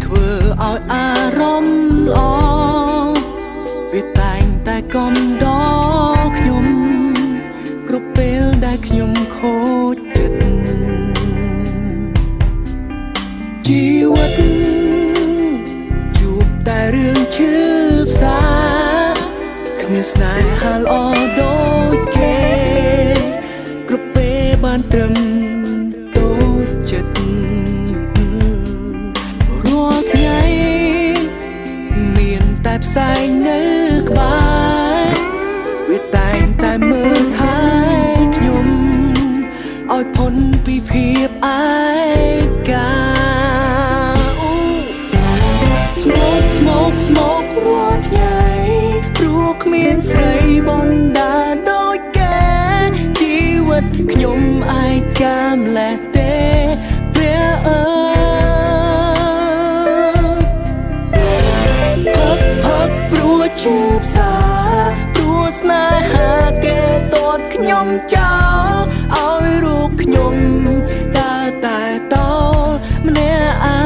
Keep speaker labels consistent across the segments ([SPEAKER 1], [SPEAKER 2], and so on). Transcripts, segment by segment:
[SPEAKER 1] ធ្វើឲ្យអារម្មណ៍ល្អវាតែងតែកំដរខ្ញុំគ្រប់ពេលដែលខ្ញុំខូចចិត្តជីវិតជួបតែរឿងឈឺផ្សាគ្មានស្នេហាល្អដូចគេគ្រប់ពេលបានត្រឹមតូចចិត្តរាល់ថ្ងៃមានតែផ្សែងនៅក្បែរវាតែងតែមើលថែខ្ញុំឲ្យพ้นពីភាពឯកាស្មោករាល់ថ្ងៃព្រោះគ្មានស្រីបណ្ដាដូចគេជីវិតខ្ញុំឯកាម្លេះទេព្រះអើយផឹកព្រោះឈឺផ្សាព្រោះស្នេហាគេតតខ្ញុំចោលឲ្យរូបខ្ញុំដើរតែតម្នាក់ឯង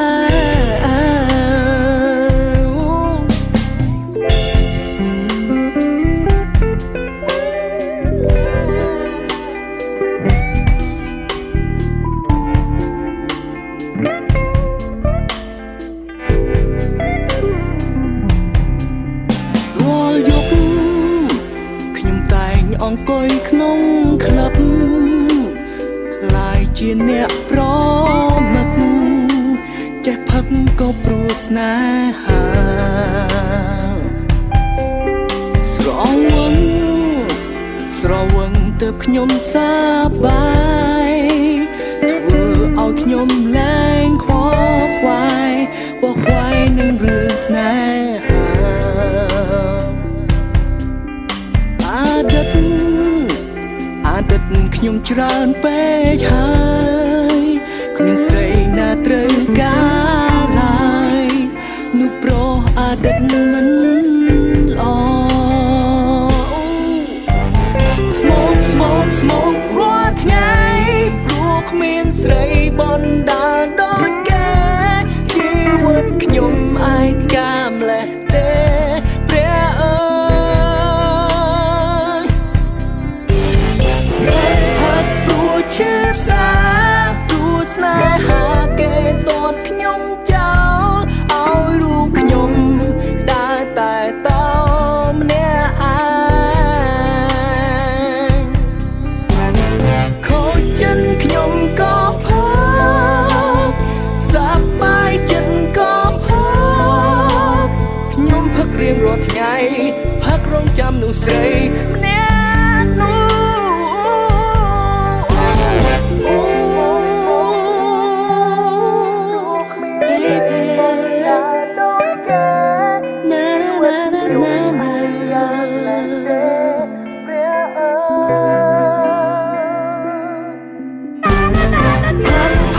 [SPEAKER 1] អង្គុយក្នុងក្លឹបខ្លាយជាអ្នកប្រមឹកចេះផឹកក៏ព្រោះស្នេហាស្រវឹងទើបខ្ញុំសប្បាយធ្វើឲ្យខ្ញុំលែងខ្វល់ខ្វាយនឹងរឿងស្នេហាអតីតខ្ញុំច្រើនពេកហើយគ្មានស្រីណាត្រូវការឡើយនោះព្រោះអតីតមិនល្អស្មោករាល់ថ្ងៃព្រោះគ្មានស្រីបណ្ដាដូចគេជីវិតខ្ញុំឯកាម្លេះទេព្រះអើឈឺផ្សាព្រោះស្នេហាគេតតខ្ញុំចោលឲ្យរូបខ្ញុំដើរតែតម្នាក់ឯងខូចចិត្តខ្ញុំក៏ផឹកសប្បាយចិត្តក៏ផឹកខ្ញុំផឹករៀងរាល់ថ្ងៃផឹករងចាំនោះស្រីម្នាក់នោះផ